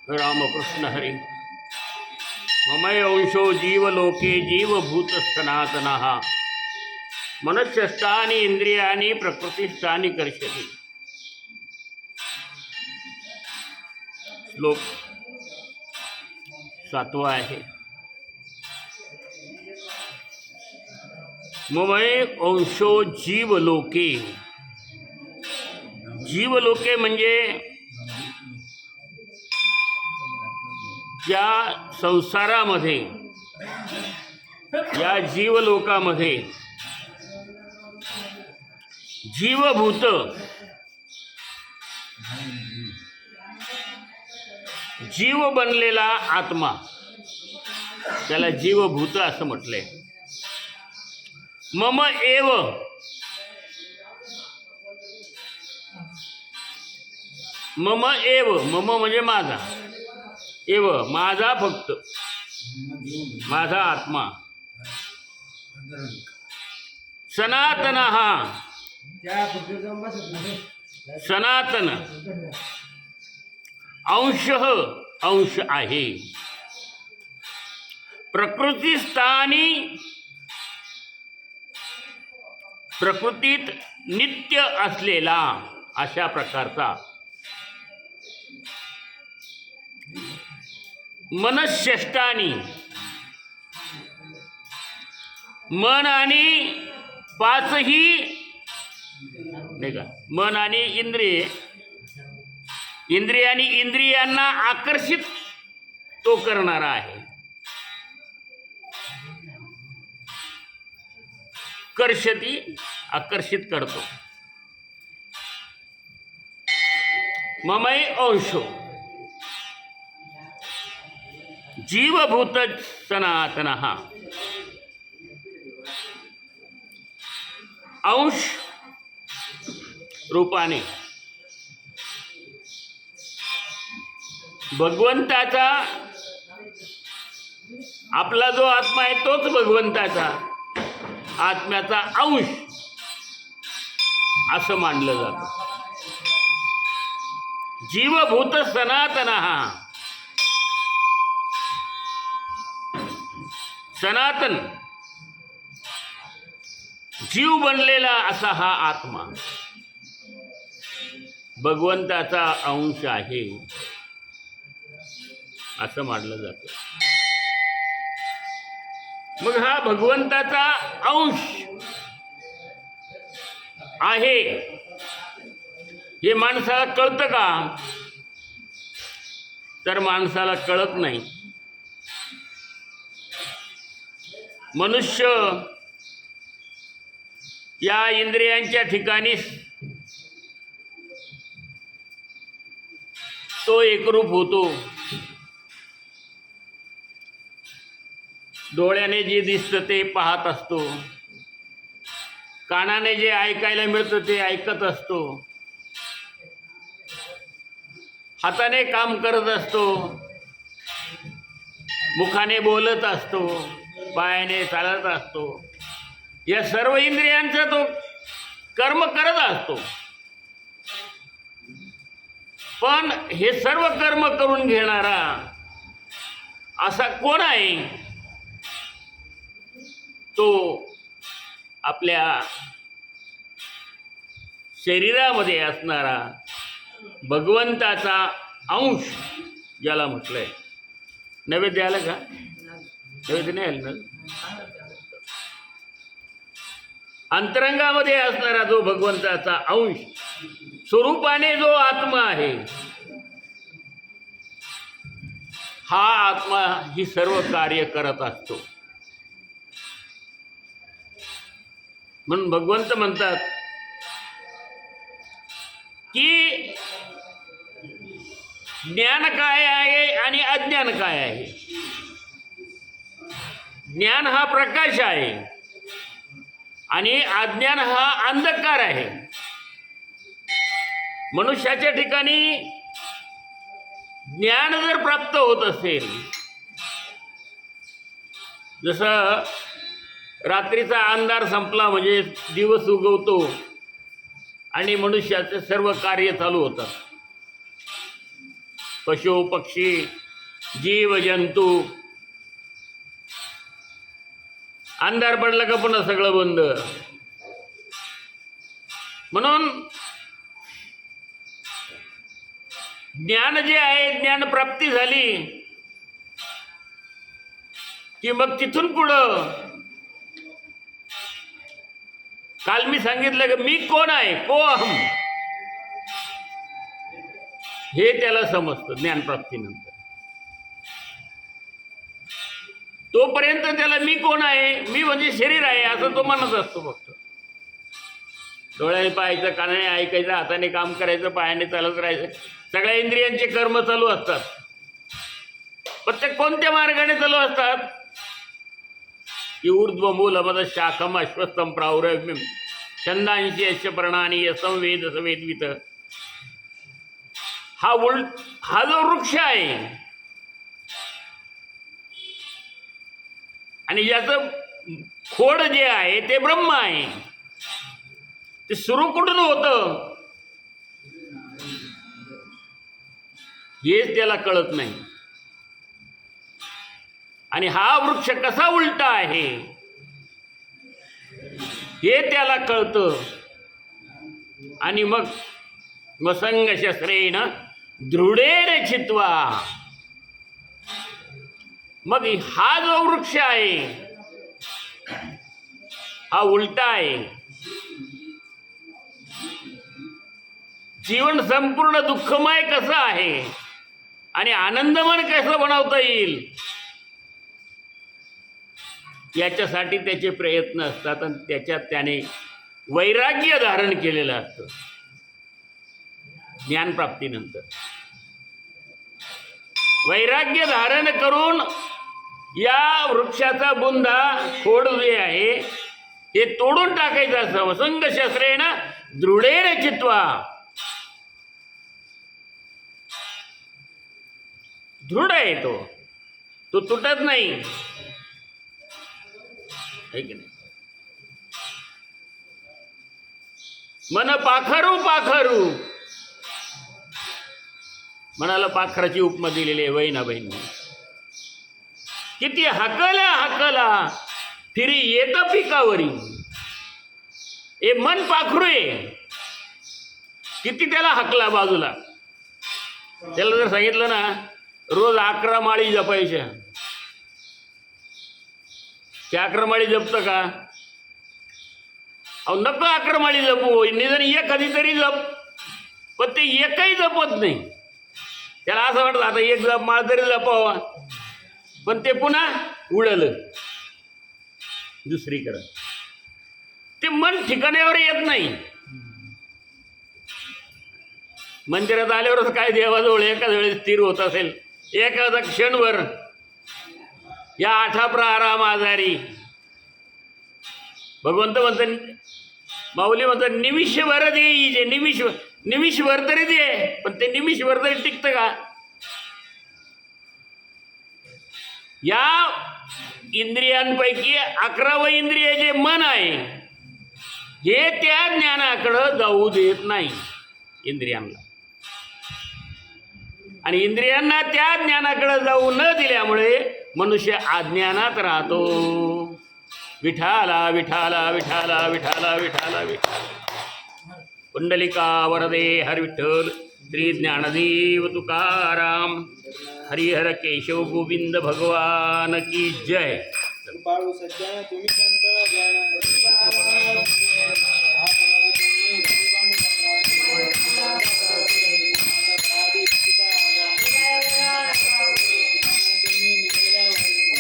रामकृष्ण हरी। ममय अंशो जीवलोके जीवभूत सनातनः मनश्चष्टानि इंद्रियाणि प्रकृतिस्थानि कर्षति। श्लोक 7 आहे। ममय अंशो जीवलोके। जीवलोके म्हणजे या संसारामध्ये, या जीवलोकामध्ये जीवभूत जीव बनलेला आत्मा, त्याला जीवभूत असं म्हटलंय। मम एव, मम एव, मम म्हणजे माझा, एव माझा, फक्त माझा आत्मा, सनातन हा, सनातन अंश, अंश आहे, प्रकृतिस्थानी, प्रकृतीत नित्य असलेला अशा प्रकारचा, मनश्चेष्टानी, मन आणि पाचही नाही का, मन आणि इंद्रिय, इंद्रिय आणि इंद्रियांना आकर्षित तो करणारा आहे। कर्षती, आकर्षित करतो। ममय अंशो जीवभूत सनातनः, अंश रूपाने भगवंताचा, आपला जो आत्मा आहे तोच भगवंताचा आत्म्याचा अंश असं मानलं जातं। जीवभूत सनातनः, सनातन जीव बनलेला असा हा आत्मा भगवंताचा अंश आहे असं मानलं जातं। मग हा भगवंताचा अंश आहे हे माणसाला कळतं का? तर माणसाला कळत नाही। मनुष्य या इंद्रियांच्या ठिकाणी तो एकरूप होतो। डोळ्याने जे दिसतं ते पाहत असतो, कानाने जे ऐकायला मिळतं ते ऐकत असतो, हाताने काम करत असतो, मुखाने बोलत असतो, पायाने चालत असतो, या सर्व इंद्रियांचा तो कर्म करत असतो। पण हे सर्व कर्म करून घेणारा असा कोण आहे? तो आपल्या शरीरामध्ये असणारा भगवंताचा अंश, ज्याला म्हटलंय। नैवेद्य आलं का? नैवेद्य नाही आलं ना? अंतरंगामध्ये असणारा जो भगवंताचा अंश, स्वरूपाने जो आत्मा आहे, हा आत्मा ही सर्व कार्य करत असतो। म्हणून भगवंत म्हणतात की ज्ञान काय आहे आणि अज्ञान काय आहे। ज्ञान हा प्रकाश आहे आणि अज्ञान हा अंधकार आहे। मनुष्याच्या ठिकाणी ज्ञान जर प्राप्त होत असेल, जसं रात्रीचा अंधार संपला म्हणजे दिवस उगवतो आणि मनुष्याचे सर्व कार्य चालू होतात। पशु पक्षी जीव जंतू. अंधार पडला का पुन्हा सगळं बंद. म्हणून ज्ञान जे आहे, ज्ञान प्राप्ती झाली की मग तिथून पुढं काल मी सांगितलं की मी कोण आहे, को अहम, हे त्याला समजतं ज्ञानप्राप्तीनंतर. तोपर्यंत त्याला मी कोण आहे, मी म्हणजे शरीर आहे असं तो म्हणत असतो. फक्त डोळ्याने पाहायचं, कानाने ऐकायचं, हाताने काम करायचं, पायाने चालत राहायचं, सगळ्या इंद्रियांचे कर्म चालू असतात. पण ते कोणत्या मार्गाने चालू असतात की ऊर्ध्व मूल मद शाखम अश्वत्थम प्रावरम्यम छंदांशी यश प्रणानी संवेद सवेदवित. हा जो वृक्ष आहे आणि याचं खोड जे आहे ते ब्रह्म आहे. ते सुरू कुठून होतं हेच त्याला कळत नाही. आणि हा वृक्ष कसा उलटा आहे हे त्याला कळतं. आणि मग वसंग शस्त्रेण दृढेर चित्वा. मग हा जो वृक्ष आहे हा उलटा आहे. जीवन संपूर्ण दुःखमय कसं आहे आणि आनंदमय कसं बनवता येईल याच्यासाठी त्याचे प्रयत्न असतात. आणि त्याच्यात त्याने वैराग्य धारण केलेलं असतं ज्ञानप्राप्तीनंतर. वैराग्य धारण करून या वृक्षाचा बुंदा खोड जे आहे हे तोडून टाकायचं असं. वसंग शस्त्रेण दृढेर चित्वा. दृढ आहे तो तुटत नाही, है की नाही. मन पाखरू पाखरू मनाला पाखराची उपमा दिलेली आहे वैनाबाईंनी. किती हाकला हाकला फिरी येत पिकावरी. हे मन पाखरू आहे, किती त्याला हाकला बाजूला. त्याला जर सांगितलं ना रोज 11 माळी जपायच्या, ते 11 माळी जपतं का? अहो नको 11 माळी जपू, निदान एक कधीतरी जप. पण ते एकही जपत नाही. त्याला असं वाटतं आता एक जप माळ तरी जपावा, पण ते पुन्हा उडलं दुसरीकडं. ते मन ठिकाण्यावर येत नाही. मंदिरात आल्यावरच काय देवाजवळ एखाद्या वेळेस स्थिर होत असेल एखादा क्षणभर या आठापरा आराम आजारी. भगवंत म्हणतात, माऊली म्हणतात निमिषभर दे, जे निमिषभर तरी दे. पण ते निमिषभर तरी टिकतं का? या इंद्रियांपैकी 11वं इंद्रिय जे मन आहे हे त्या ज्ञानाकडं जाऊ देत नाही इंद्रियांना. आणि इंद्रियांना त्या ज्ञानाकडे जाऊ न दिल्यामुळे मनुष्य अज्ञानात राहतो. विठाला विठाला विठाला विठाला विठाला विठाला. कुंडलिका वरदे हर विठ्ठल. श्री ज्ञानदेव तुकाराम. हरिहर केशव गोविंद भगवान की जय. कृपाळू सज्जन तुम्ही संत